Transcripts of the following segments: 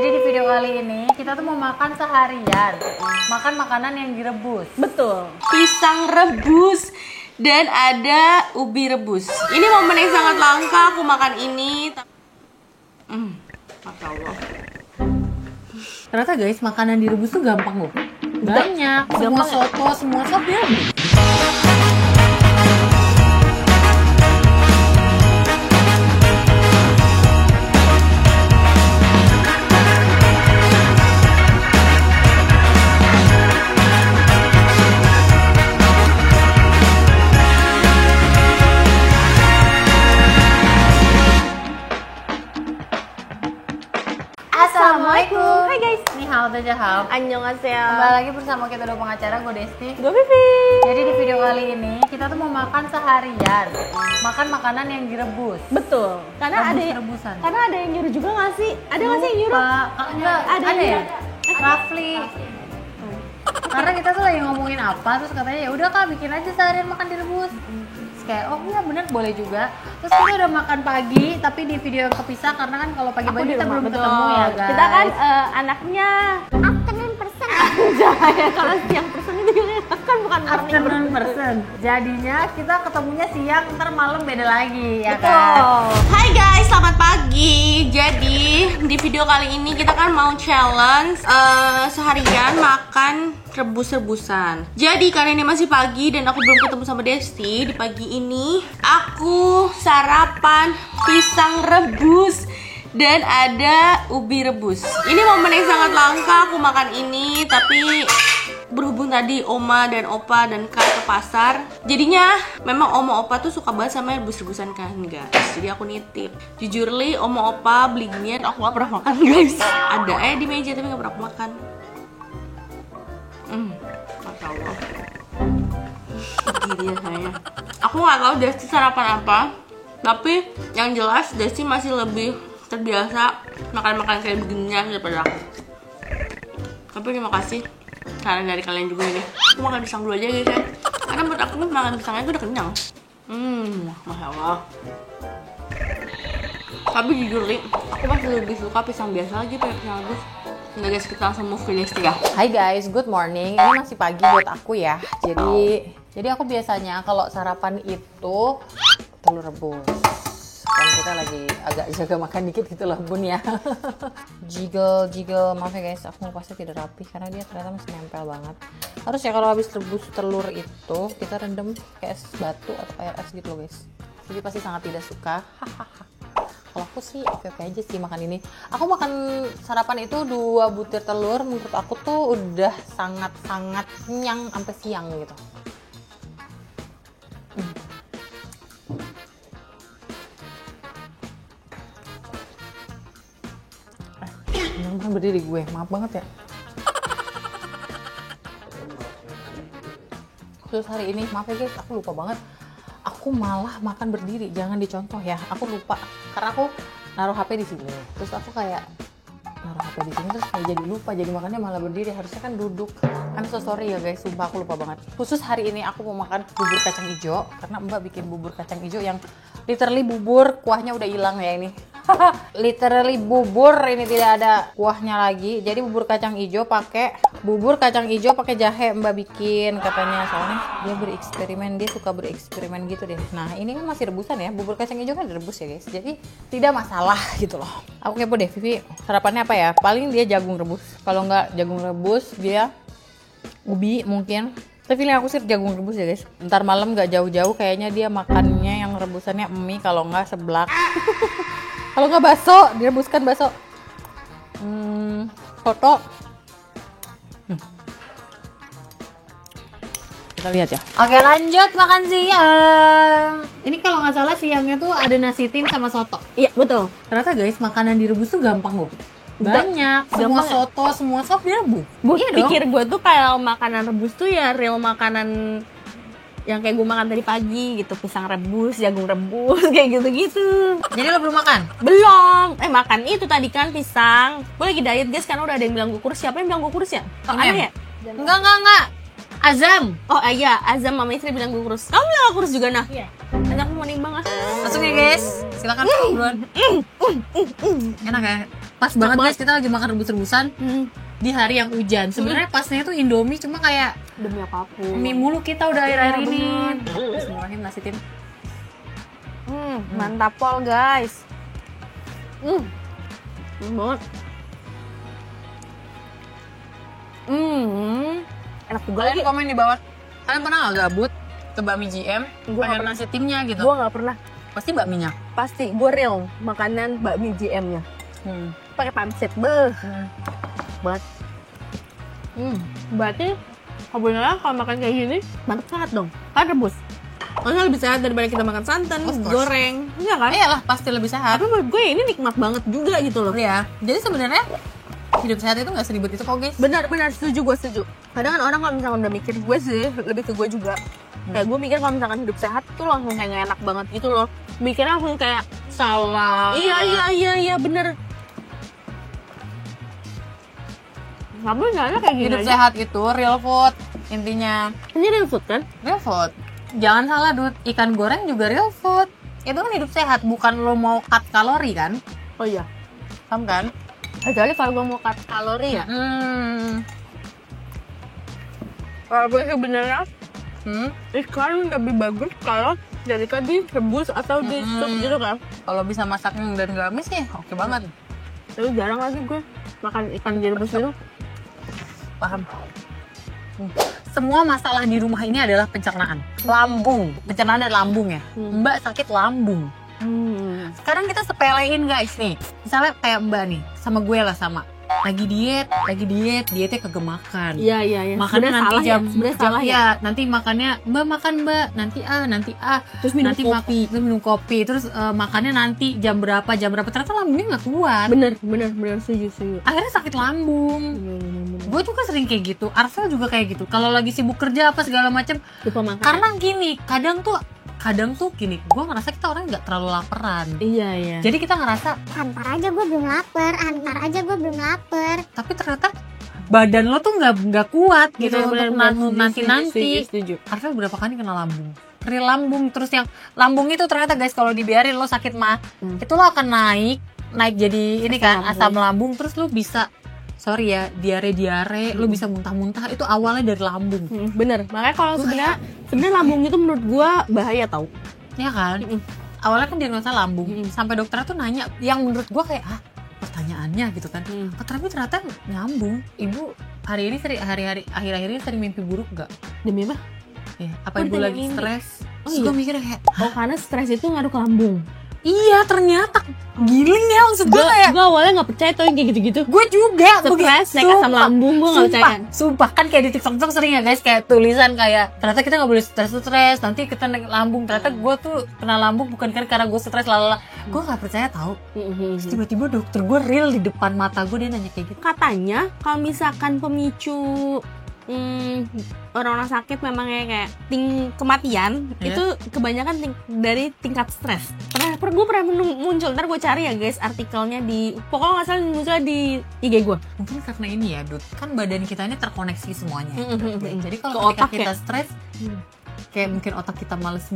Jadi di video kali ini kita tuh mau makan seharian. Makan makanan yang direbus. Betul. Pisang rebus dan ada ubi rebus. Ini momen yang sangat langka aku makan ini. Masya Allah. Ternyata guys, makanan direbus tuh gampang loh. Banyak. Semua soto, semua sop direbus. Assalamualaikum. Hai guys. Ni hao dajahao. Annyeonghaseyo. Kembali lagi bersama kita dua pengacara, gue Desti. Gue Vivi. Jadi di video kali ini kita tuh mau makan seharian. Makan makanan yang direbus. Betul. Karena Rebusan. Karena ada yang nyuruh juga nggak sih? Ada nggak sih yang nyuruh? Enggak, Ada ada ya? yang Rafli. Karena kita tuh lagi ngomongin apa, terus katanya ya udah Kak, bikin aja seharian makan direbus. Terus kayak oh iya bener, boleh juga. Terus kita udah makan pagi, tapi di video yang kepisah karena kan kalau pagi-pagi kita belum ketemu ya guys. Kita kan anaknya afternoon person. Jangan kalau siang person itu kan bukan afternoon person. Jadinya kita ketemunya siang, ntar malam beda lagi ya Betul. kan. Hai guys, selamat pagi. Jadi di video kali ini kita kan mau challenge seharian makan rebus-rebusan. Jadi karena ini masih pagi dan aku belum ketemu sama Desti, di pagi ini aku sarapan pisang rebus dan ada ubi rebus. Ini momen yang sangat langka aku makan ini, tapi berhubung tadi Oma dan Opa dan Kak ke pasar, jadinya memang Oma Opa tuh suka banget sama rebus-rebusan kan guys. Jadi aku nitip. Jujur li, Oma Opa beli ginian aku gak pernah makan guys. Ada di meja tapi gak pernah makan. Masya Allah. Gini ya saya. Aku gak tahu Desti sarapan apa, tapi yang jelas Desti masih lebih terbiasa makan-makan kayak beginian daripada aku. Tapi terima kasih karena dari kalian juga ini. Aku makan pisang dulu aja guys ya. Karena menurut aku makan pisangnya itu udah kenyang. Masya Allah. Tapi jujur li, aku masih lebih suka pisang biasa lagi pakai pisang rebus. Nah guys, kita langsung move ke Desti ya. Hai guys, good morning. Ini masih pagi buat aku ya. Jadi aku biasanya kalau sarapan itu telur rebus. Kan kita lagi agak jaga makan dikit gitu loh bun ya. Jiggle, maaf ya guys, aku ngepasnya tidak rapi karena dia ternyata masih nempel banget. Harus ya kalau habis rebus telur itu kita rendam kayak es batu atau air es gitu loh guys. Jadi pasti sangat tidak suka. Kalau aku sih oke aja sih makan ini. Aku makan sarapan itu 2 butir telur, menurut aku tuh udah sangat-sangat kenyang sampai siang gitu. Jangan berdiri gue, maaf banget ya. Terus hari ini, maaf ya guys, aku lupa banget. Aku malah makan berdiri, jangan dicontoh ya. Aku lupa karena aku naruh HP di sini. Terus aku kayak naruh HP di sini terus kayak jadi lupa, jadi makannya malah berdiri. Harusnya kan duduk. I'm so sorry ya guys, sumpah aku lupa banget. Khusus hari ini aku mau makan bubur kacang hijau karena Mbak bikin bubur kacang hijau yang literally bubur, kuahnya udah hilang ya ini. Literally bubur, ini tidak ada kuahnya lagi. Jadi bubur kacang hijau pakai jahe Mbak bikin katanya, soalnya dia bereksperimen, dia suka bereksperimen gitu deh. Nah ini kan masih rebusan ya, bubur kacang hijau kan direbus ya guys, jadi tidak masalah gitu loh. Aku kepo deh Vivi sarapannya apa ya, paling dia jagung rebus. Kalau nggak jagung rebus dia ubi mungkin. Tapi feeling aku sih jagung rebus ya guys. Ntar malam nggak jauh-jauh kayaknya dia makannya yang rebusannya mie, kalau nggak seblak. Kalau nggak bakso, direbuskan bakso. Soto. Kita lihat ya. Oke lanjut makan siang. Ini kalau nggak salah siangnya tuh ada nasi tim sama soto. Iya betul. Ternyata guys, makanan direbus tuh gampang loh. Banyak. Semua Gampang soto, semua sop direbus. Iya dong. Pikir gue tuh kalau makanan rebus tuh ya real makanan yang kayak gue makan tadi pagi gitu, pisang rebus, jagung rebus, kayak gitu-gitu. Jadi lo belum makan? Belum. Makan itu tadi kan pisang. Gue lagi diet guys karena udah ada yang bilang gue kurus. Siapa yang bilang gue kurus ya? Oh, Gimana ya? Enggak. Azam. Oh iya, Azam mama istri bilang gue kurus. Kamu bilang aku kurus juga nah? Iya. Nanti aku mau nimbang ah. Langsung ya guys. Silakan buruan. Enak ya? Pas banget guys, kita lagi makan rebus-rebusan di hari yang hujan. Sebenarnya pasnya tuh Indomie, cuma kayak Demi apapun. mie mulu kita udah akhir-akhir ini. Bismillahirrahmanirrahim, nasi tim. Mantap pol guys. Banget. Enak juga Kalian lagi. komen di bawah, kalian pernah nggak gabut ke bakmi GM Gua pengen nggak nasi timnya gitu? Gue nggak pernah. Pasti bakminya. Pasti gue real makanan bakmi GM-nya. Pakai pangsit, banget. Berarti sebenarnya kalau makan kayak gini mantap banget dong. Kan rebus. Maksudnya lebih sehat daripada kita makan santan, Of course. goreng. Iya kan? Iyalah, pasti lebih sehat. Tapi menurut gue ini nikmat banget juga gitu loh. Iya. Jadi sebenarnya hidup sehat itu nggak seribet itu kok guys. Benar-benar setuju, gue setuju. Kadang kan orang kalau misalkan udah mikir, gue sih lebih ke gue juga. Kayak gue mikir kalau misalkan hidup sehat tuh langsung kayak gak enak banget gitu loh. Mikirnya langsung kayak Salah. iya bener. Kamu nanya kayak gini Hidup aja. sehat itu real food intinya. Ini real food kan? Real food. Jangan salah Dut, ikan goreng juga real food. Itu kan hidup sehat, bukan lo mau cut kalori kan? Oh iya. Paham kan? Kecuali kalau gue mau cut kalori ya. Kalau gue sebenarnya ikan lebih bagus kalau jadikan direbus atau di sup gitu kan. Kalau bisa masaknya dan gamis sih oke banget. Tapi jarang lagi gue makan ikan direbus gitu. Paham. Semua masalah di rumah ini adalah pencernaan. Lambung, pencernaan dan lambung ya. Mbak sakit lambung. Sekarang kita sepelein guys nih. Misalnya kayak Mbak nih, sama gue lah sama. Lagi dietnya kagak makan. Iya. Makannya Sebenarnya nanti salah jam, Sebenarnya salah ya. nanti makannya Mbak makan Mbak, nanti Terus minum nanti kopi. minum kopi, terus makannya nanti jam berapa, ternyata lambungnya nggak kuat. Bener setuju. Akhirnya sakit lambung. Gue juga sering kayak gitu, Arvel juga kayak gitu. Kalau lagi sibuk kerja apa segala macem, Lupa makan. karena gini, kadang tuh gini, gue ngerasa kita orang nggak terlalu laparan. Iya. Jadi kita ngerasa, Antar aja gue belum lapar. tapi ternyata badan lo tuh nggak kuat gitu untuk nanti. Setuju. Arvel berapa kali kena lambung? Real lambung, terus yang lambung itu ternyata guys kalau dibiarin lo sakit mah, itu lo akan naik jadi ini kan asam lambung, terus lo bisa diare, lo bisa muntah-muntah, itu awalnya dari lambung. Bener. Makanya kalau sebenarnya lambung itu menurut gua bahaya tau. Ya kan? Awalnya kan diagnosa lambung, sampai dokternya tuh nanya, yang menurut gua kayak pertanyaannya gitu kan. Tapi ternyata nyambung. Ibu hari ini akhir-akhir ini sering mimpi buruk nggak? Demi apa? Ya, apa ibu lagi ini? stres? Oh, Terus iya. gue mikirnya kayak, Oh karena stres itu ngaruh ke lambung. iya ternyata giling ya, maksud gue kayak Gue awalnya nggak percaya tuh yang kayak gitu-gitu. gue juga Stres naik asam lambung, gue nggak percaya. Sumpah kan kayak di TikTok sering ya guys, kayak tulisan kayak ternyata kita nggak boleh stres, nanti kita naik lambung. Ternyata gue tuh kena lambung bukan karena gue stres, lalala. Gue nggak percaya tahu. Terus tiba-tiba dokter gue real di depan mata gue, dia nanya kayak gitu. Katanya kalau misalkan pemicu orang-orang sakit memang kayak kematian itu kebanyakan dari tingkat stres. Gue pernah muncul, ntar gue cari ya guys artikelnya di, pokoknya nggak salah muncul di IG gue. Mungkin karena ini ya Dut, kan badan kita ini terkoneksi semuanya. Jadi Ke kalau ketika otak kita ya? stres, kayak mungkin otak kita males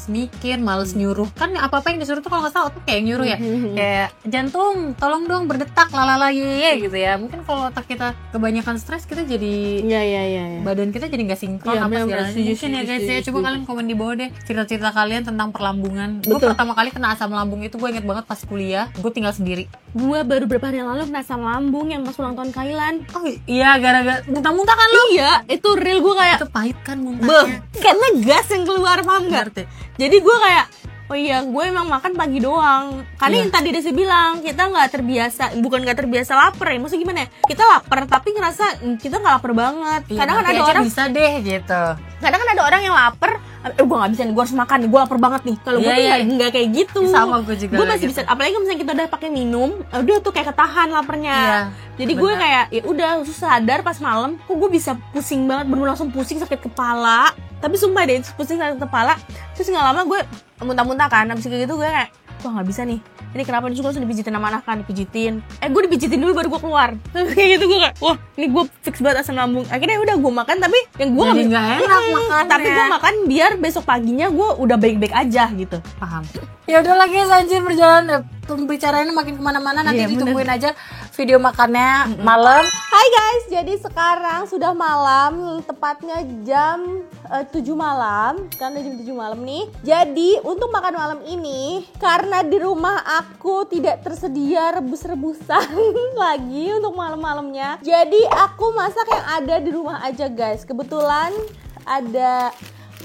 mikir, males nyuruh. Kan apa-apa yang disuruh tuh kalau nggak salah otak kayak nyuruh ya. Kayak jantung, tolong dong berdetak, lalala ye gitu ya. Mungkin kalau otak kita kebanyakan stres, kita jadi Iya. badan kita jadi nggak sinkron Iya, apa benar, segala setuju, mungkin ya guys ya. setuju. Coba kalian komen di bawah deh cerita-cerita kalian tentang perlambungan. Gue Betul. pertama kali kena asam lambung itu gue inget banget pas kuliah. Gue tinggal sendiri. Gue baru beberapa hari yang lalu kena asam lambung yang pas ulang tahun Kailan. Oh iya, gara-gara muntah-muntah kan lo. Iya, itu real gue kayak Itu pahit kan beh, muntahnya. karena gas yang keluar, paham nggak? Ngerti. Jadi gue kayak, oh iya, gue emang makan pagi doang. Karena Iya. yang tadi Desi bilang, kita nggak terbiasa, bukan nggak terbiasa lapar ya. Maksudnya gimana ya? Kita lapar, tapi ngerasa kita nggak lapar banget. Iya, Kadang kan nanti ada aja orang, bisa deh gitu. kadang kan ada orang yang lapar. Gue nggak bisa nih, gue harus makan nih, gue lapar banget nih. Kalau gue Iya, tuh iya. nggak kayak gitu. Sama gue juga Gue kayak masih gitu. bisa, apalagi kalau misalnya kita udah pakai minum, udah tuh kayak ketahan laparnya. Iya, Jadi gue benar. kayak ya udah terus sadar pas malam, kok gue bisa pusing banget, bener langsung pusing sakit kepala. Tapi sumpah deh pusing sakit kepala. Terus nggak lama gue muntah-muntah kan, abis kayak gitu gue kayak wah nggak bisa nih. Ini kenapa nih, langsung dipijitin sama anak kan, dipijitin. Gue dipijitin dulu baru gue keluar. Kayak gitu gue kayak, wah ini gue fix banget asam lambung. Akhirnya udah gue makan, tapi yang gue nggak enak makan. Tapi gue makan biar besok paginya gue udah baik-baik aja gitu. Paham. Ya udah lagi anjir berjalan, pembicaraannya makin kemana-mana. Nanti ditungguin aja video makannya malam. Hai guys, jadi sekarang sudah malam, tepatnya jam 7 malam. Sekarang udah jam 7 malam nih. Jadi untuk makan malam ini, karena di rumah aku tidak tersedia rebus-rebusan lagi untuk malam-malamnya, jadi aku masak yang ada di rumah aja guys. Kebetulan ada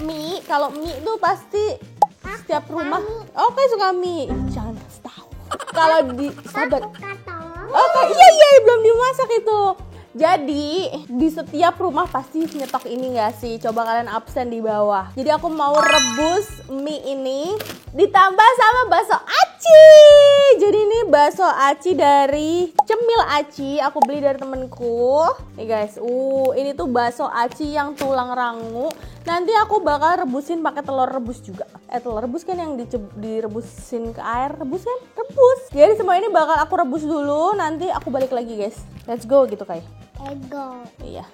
mie. Kalau mie itu pasti setiap rumah, oke suka mie. Jangan kasih tahu. Kalau di sahabat, oke iya belum dimasak itu. Jadi di setiap rumah pasti nyetok ini gak sih? Coba kalian absen di bawah. Jadi aku mau rebus mie ini ditambah sama bakso aci. Jadi ini bakso aci dari Cemil Aci. Aku beli dari temenku. Nih guys, ini tuh bakso aci yang tulang rangu. Nanti aku bakal rebusin pakai telur rebus juga. Telur rebus kan yang direbusin ke air, rebus kan? Rebus. Jadi semua ini bakal aku rebus dulu. Nanti aku balik lagi guys. Let's go gitu kayak. Ego. Iya.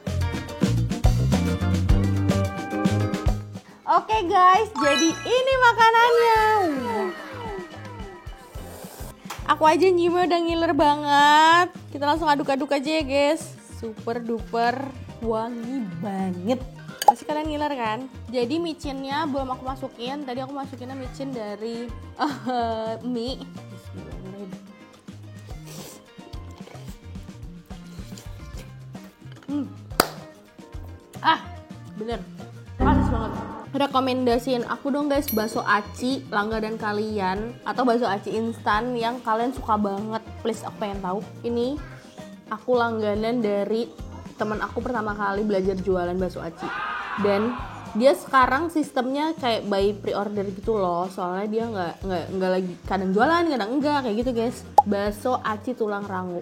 Oke guys, jadi ini makanannya. Aku aja nyimnya udah ngiler banget. Kita langsung aduk-aduk aja ya guys. Super duper wangi banget. Pasti kalian ngiler kan? Jadi micinnya belum aku masukin. Tadi aku masukinnya micin dari mie. Bener, panas banget. Rekomendasiin aku dong guys bakso aci langganan kalian, atau bakso aci instan yang kalian suka banget. Please, aku pengen tahu. Ini aku langganan dari teman aku pertama kali belajar jualan bakso aci. Dan dia sekarang sistemnya kayak by pre-order gitu loh. Soalnya dia nggak lagi kadang jualan, kadang enggak kayak gitu guys. Bakso aci tulang rangu.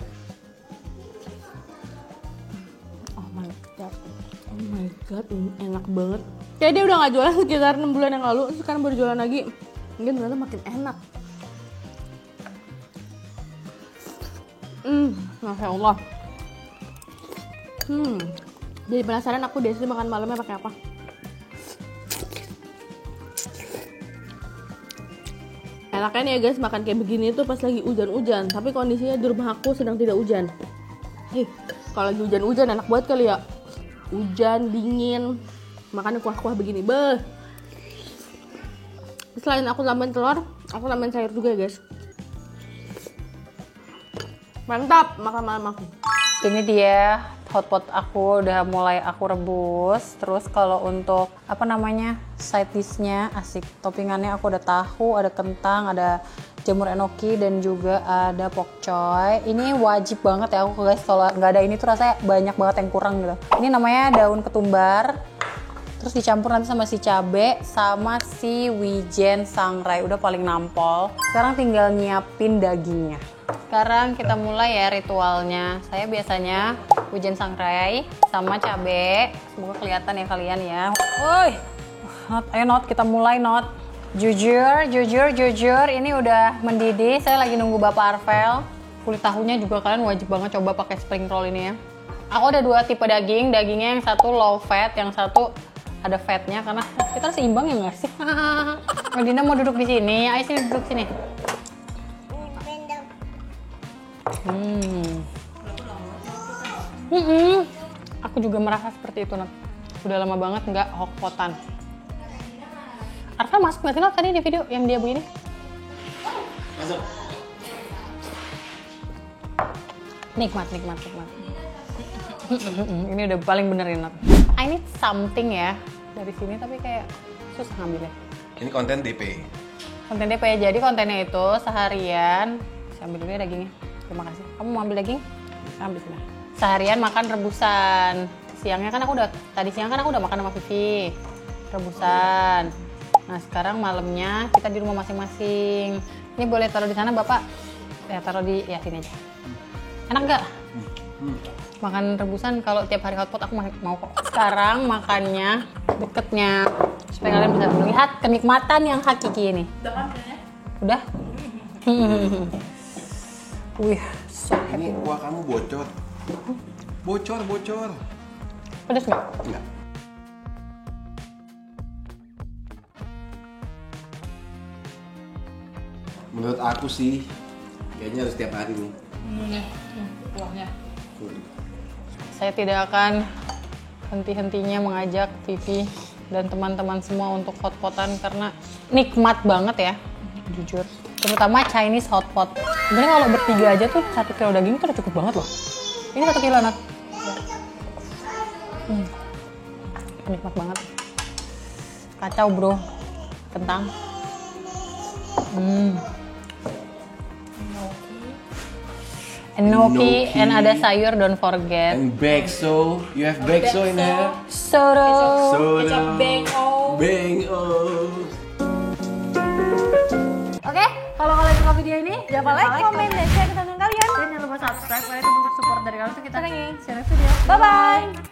Oh my god, ini enak banget. Kayak dia udah gak jualan sekitar 6 bulan yang lalu. Sekarang baru jualan lagi. Mungkin ternyata makin enak. Masya Allah. Jadi penasaran aku desi makan malamnya pakai apa. Enaknya nih ya guys, makan kayak begini tuh pas lagi hujan-hujan. Tapi kondisinya di rumah aku sedang tidak hujan. Kalau lagi hujan-hujan enak banget kali ya. Hujan, dingin, makan kuah-kuah begini. Selain aku tambahin telur, aku tambahin sayur juga ya guys. Mantap makan malam aku. Ini dia hotpot aku, udah mulai aku rebus. Terus kalau untuk side dishnya asik. Toppingannya aku ada tahu, ada kentang, ada jamur enoki, dan juga ada pokcoy. Ini wajib banget ya aku guys, kalau nggak ada ini tuh rasanya banyak banget yang kurang gitu. Ini namanya daun ketumbar, terus dicampur nanti sama si cabe sama si wijen sangrai, udah paling nampol. Sekarang tinggal nyiapin dagingnya. Sekarang kita mulai ya ritualnya. Saya biasanya wijen sangrai sama cabe. Semoga kelihatan ya kalian ya. Woi, ayo Not, kita mulai Not. Jujur, ini udah mendidih. Saya lagi nunggu Bapak Arvel. Kulit tahunya juga kalian wajib banget coba pakai spring roll ini ya. Aku ada 2 tipe daging. Dagingnya yang satu low fat, yang satu ada fatnya, karena kita seimbang ya nggak sih? Oh, Dina mau duduk di sini. Ayo sini duduk sini. Aku juga merasa seperti itu, Nat. Udah lama banget nggak hotpotan. Arfa masuk nggak sih tadi di video yang dia begini? Masuk. Nikmat. Ini udah paling bener ini, Nat. I need something ya dari sini, tapi kayak susah ngambilnya. Ini konten DP. Konten DP, jadi kontennya itu seharian. Saya ambil dulu ya dagingnya. Terima kasih. Kamu mau ambil daging? Ambil sini. Seharian makan rebusan. Tadi siang kan aku udah makan sama Vivi. Rebusan. Nah sekarang malamnya kita di rumah masing-masing. Ini boleh taruh di sana Bapak? Ya taruh di sini aja. Enak nggak? Makan rebusan kalau tiap hari hotpot aku mau kok. Sekarang makannya deketnya supaya kalian bisa melihat kenikmatan yang hakiki ini. Udah kan? Udah? Wih, so happy. Ini kuah kamu bocor. Bocor. Pedas nggak? Enggak. Menurut aku sih, kayaknya harus tiap hari nih. Kuahnya. Saya tidak akan henti-hentinya mengajak Vivi dan teman-teman semua untuk hotpotan karena nikmat banget ya, jujur. Terutama Chinese hotpot. Sebenarnya kalau bertiga aja tuh 1 kilo daging tuh udah cukup banget loh. Ini 1 kilo anak. Nikmat banget. Kacau bro, kentang. Enoki and ada sayur, don't forget. And bakso, you have bakso in there. Soto. Soda. Bang-o. Oke, kalau kalian suka video ini, jangan lupa like, komen, dan share ke teman kalian. Dan jangan lupa subscribe karena itu bentuk support dari kalian untuk kita lagi share video. Bye bye.